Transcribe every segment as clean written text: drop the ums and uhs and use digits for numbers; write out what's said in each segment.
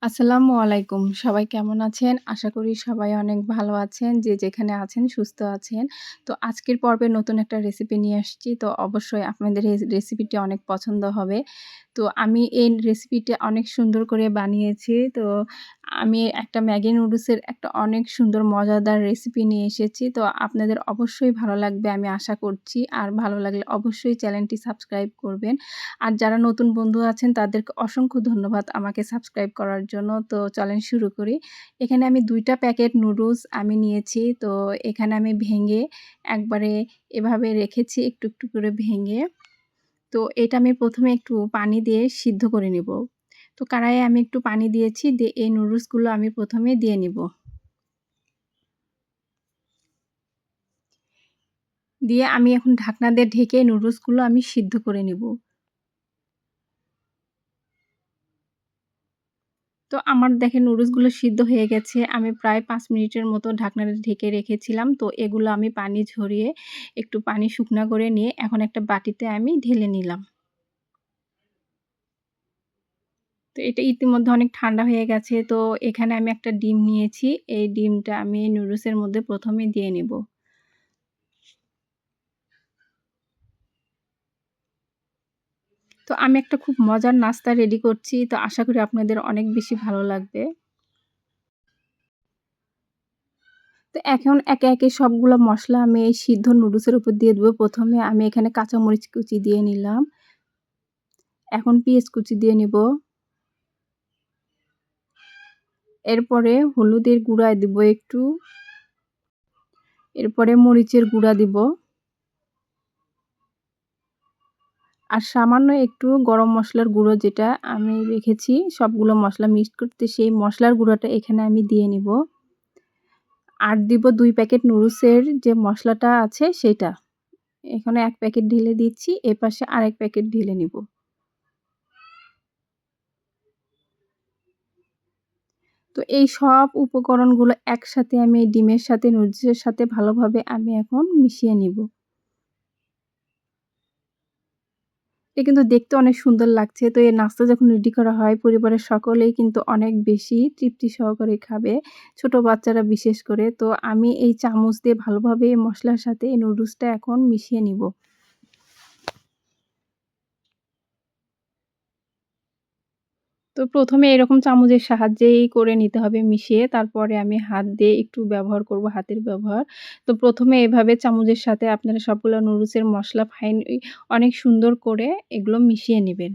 আসসালামু আলাইকুম। সবাই কেমন আছেন? আশা করি সবাই অনেক ভালো আছেন। যে যেখানে আছেন সুস্থ আছেন। তো আজকের পর্বে নতুন একটা রেসিপি নিয়ে আসছি। তো অবশ্যই আপনাদের এই রেসিপিটি অনেক পছন্দ হবে। তো আমি এই রেসিপিটা অনেক সুন্দর করে বানিয়েছি। তো আমি একটা ম্যাগি নুডলসের একটা অনেক সুন্দর মজাদার রেসিপি নিয়ে এসেছি। তো আপনাদের অবশ্যই ভালো লাগবে আমি আশা করছি। আর ভালো লাগলে অবশ্যই চ্যানেলটি সাবস্ক্রাইব করবেন। আর যারা নতুন বন্ধু আছেন তাদেরকে অসংখ্য ধন্যবাদ আমাকে সাবস্ক্রাইব করার জন্য। তো চলেন শুরু করি। এখানে আমি ২ টা প্যাকেট নুডলস আমি নিয়েছি। তো এখানে আমি ভেঙে একবারে এভাবে রেখেছি একটু করে ভেঙে। তো এটা আমি ১ম এ একটু পানি দিয়ে সিদ্ধ করে নিব। তো কড়াইয়ে আমি একটু পানি দিয়েছি, দিয়ে এই নুডলসগুলো আমি ১ম এ দিয়ে নিব। দিয়ে আমি এখন ঢাকনা দিয়ে ঢেকে নুডলসগুলো আমি সিদ্ধ করে নিব। তো আমার দেখেন নুডলসগুলো সিদ্ধ হয়ে গেছে। আমি প্রায় ৫ মিনিটের মতো ঢাকনাটা ঢেকে রেখেছিলাম। তো এগুলো আমি পানি ঝরিয়ে একটু পানি শুকনা করে নিয়ে এখন একটা বাটিতে আমি ঢেলে নিলাম। তো এটা ইতিমধ্যে অনেক ঠান্ডা হয়ে গেছে। তো এখানে আমি একটা ডিম নিয়েছি। এই ডিমটা আমি নুডলসের মধ্যে ১ম এ দিয়ে নিব। তো আমি একটা খুব মজার নাস্তা রেডি করছি। তো আশা করি আপনাদের অনেক বেশি ভালো লাগবে। তো এখন একে সবগুলো মসলা আমি এই সিদ্ধ নুডলসের উপর দিয়ে দেব। ১ম এ আমি এখানে কাঁচামরিচ কুচি দিয়ে নিলাম। এখন পেঁয়াজ কুচি দিয়ে নিব। এরপরে হলুদের গুঁড়া দিব একটু। এরপরে মরিচের গুঁড়া দিব। আর সামান্য একটু গরম মসলার গুঁড়ো যেটা আমি রেখেছি সবগুলো মসলা মিক্সড করতে সেই মসলার গুঁড়োটা এখানে আমি দিয়ে নিব। আর দিব ২ প্যাকেট নুডলসের যে মসলাটা আছে সেটা। এখানে ১ প্যাকেট ঢেলে দিচ্ছি, এপাশে আরেক প্যাকেট ঢেলে নিব। তো এই সব উপকরণগুলো একসাথে আমি এই ডিমের সাথে নুডলসের সাথে ভালোভাবে আমি এখন মিশিয়ে নিব। এটা কিন্তু দেখতে অনেক সুন্দর লাগছে। তো এই নাস্তা যখন রেডি করা হয় পরিবারের সকলেই কিন্তু অনেক বেশি তৃপ্তি সহকারে খাবে। ছোট বাচ্চারা বিশেষ করে। তো আমি এই চামচ দিয়ে ভালোভাবে এই মসলার সাথে এই নুডলসটা এখন মিশিয়ে নিব। তো ১ম এ এরকম চামচের সাহায্যেই করে নিতে হবে মিশিয়ে। তারপরে আমি হাত দিয়ে একটু ব্যবহার করব, হাতের ব্যবহার। তো ১ম এ এভাবে চামচের সাথে আপনারা সবগুলো নুডলসের মসলা অনেক সুন্দর করে এগুলো মিশিয়ে নিবেন।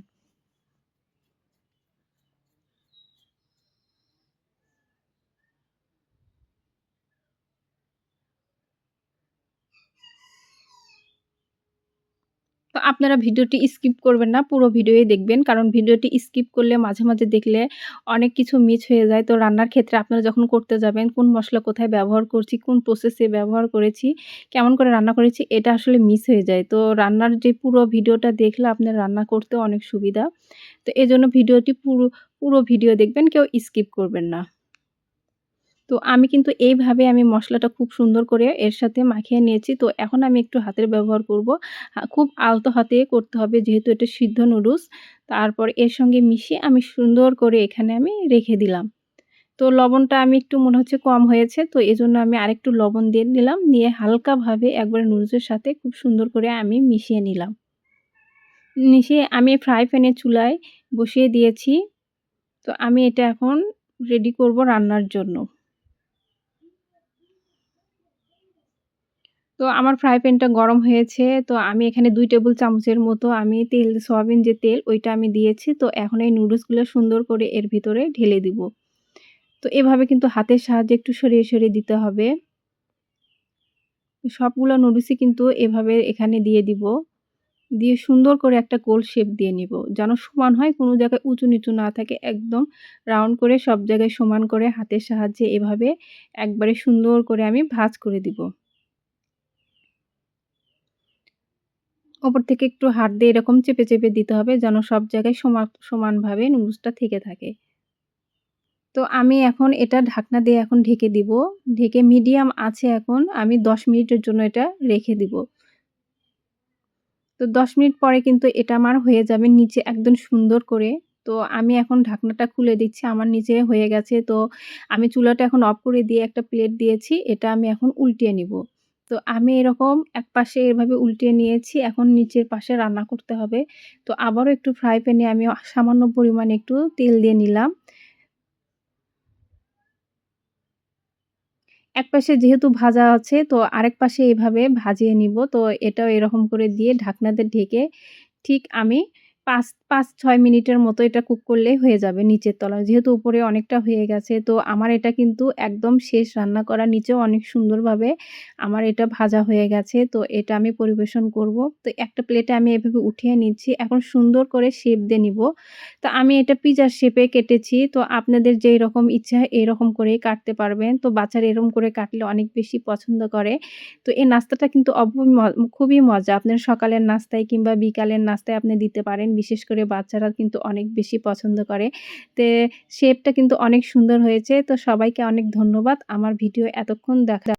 তো আপনারা ভিডিওটি স্কিপ করবেন না, পুরো ভিডিওই দেখবেন। কারণ ভিডিওটি স্কিপ করলে মাঝে দেখলে অনেক কিছু মিস হয়ে যায়। তো রান্নার ক্ষেত্রে আপনারা যখন করতে যাবেন, কোন মসলা কোথায় ব্যবহার করছি, কোন প্রসেসে ব্যবহার করেছি, কেমন করে রান্না করেছি, এটা আসলে মিস হয়ে যায়। তো রান্নার যে পুরো ভিডিওটা দেখলে আপনার রান্না করতেও অনেক সুবিধা। তো এজন্য ভিডিওটি পুরো ভিডিও দেখবেন, কেউ স্কিপ করবেন না। তো আমি কিন্তু এইভাবে আমি মসলাটা খুব সুন্দর করে এর সাথে মাখিয়ে নিয়েছি। তো এখন আমি একটু হাতের ব্যবহার করব। খুব আলতো হাতে করতে হবে যেহেতু এটা সিদ্ধ নুডলস। তারপর এর সঙ্গে মিশিয়ে আমি সুন্দর করে এখানে আমি রেখে দিলাম। তো লবণটা আমি একটু মনে হচ্ছে কম হয়েছে। তো এজন্য আমি আরেকটু লবণ দিয়ে দিলাম। নিয়ে হালকাভাবে একবারে নুডলসের সাথে খুব সুন্দর করে আমি মিশিয়ে নিলাম। মিশিয়ে আমি ফ্রাই প্যানে চুলায় বসিয়ে দিয়েছি। তো আমি এটা এখন রেডি করব রান্নার জন্য। তো আমার ফ্রাই প্যানটা গরম হয়েছে। তো আমি এখানে ২ টেবিল চামচের মতো আমি তেল সয়াবিন যে তেল ওইটা আমি দিয়েছি। তো এখন এই নুডলসগুলো সুন্দর করে এর ভিতরে ঢেলে দিব। তো এভাবে কিন্তু হাতের সাহায্যে একটু সরিয়ে দিতে হবে। সবগুলো নুডলসই কিন্তু এভাবে এখানে দিয়ে দিব। দিয়ে সুন্দর করে একটা গোল শেপ দিয়ে নিব। যেন সমান হয়, কোনো জায়গায় উঁচু-নিচু না থাকে। একদম রাউন্ড করে সব জায়গায় সমান করে হাতের সাহায্যে এভাবে একবারে সুন্দর করে আমি ভাঁজ করে দিব। ওপর থেকে একটু হাত দিয়ে এরকম চেপে দিতে হবে যেন সব জায়গায় সমানভাবে নুডলসটা থেকে থাকে। তো আমি এখন এটা ঢাকনা দিয়ে এখন ঢেকে দিব। ঢেকে মিডিয়াম আঁচে এখন আমি ১০ মিনিটের জন্য এটা রেখে দিব। তো ১০ মিনিট পরে কিন্তু এটা আমার হয়ে যাবে নিচে একদম সুন্দর করে। তো আমি এখন ঢাকনাটা খুলে দিচ্ছি। আমার নিচে হয়ে গেছে। তো আমি চুলাটা এখন অফ করে দিয়ে একটা প্লেট দিয়েছি। এটা আমি এখন উল্টিয়ে নিব। তো আমি এরকম একপাশে এভাবে উল্টিয়ে নিয়েছি। এখন নিচের পাশে রান্না করতে হবে। তো আবারও একটু ফ্রাই প্যানে আমি সামান্য পরিমাণে একটু তেল দিয়ে নিলাম। একপাশে যেহেতু ভাজা আছে তো আরেক পাশে এভাবে ভাজিয়ে নিব। তো এটাও এরকম করে দিয়ে ঢাকনা দিয়ে ঢেকে ঠিক আমি ৫-৬ মিনিটের মতো এটা কুক করলেই হয়ে যাবে নিচের তলায়। যেহেতু উপরে অনেকটা হয়ে গেছে তো আমার এটা কিন্তু একদম শেষ রান্না করা। নিচেও অনেক সুন্দরভাবে আমার এটা ভাজা হয়ে গেছে। তো এটা আমি পরিবেশন করব। তো একটা প্লেটে আমি এভাবে উঠিয়ে নিচ্ছি। এখন সুন্দর করে শেপ দিয়ে নিব। তো আমি এটা পিজ্জার শেপে কেটেছি। তো আপনাদের যেই রকম ইচ্ছা এরকম করেই কাটতে পারবেন। তো বাচ্চারা এরকম করে কাটলে অনেক বেশি পছন্দ করে। তো এই নাস্তাটা কিন্তু খুবই মজা। আপনার সকালের নাস্তায় কিংবা বিকালের নাস্তায় আপনি দিতে পারেন। বিশেষ করে বাচ্চারা কিন্তু অনেক বেশি পছন্দ করে। তে শেপটা কিন্তু অনেক সুন্দর হয়েছে। তো সবাইকে অনেক ধন্যবাদ আমার ভিডিও এতক্ষণ দেখা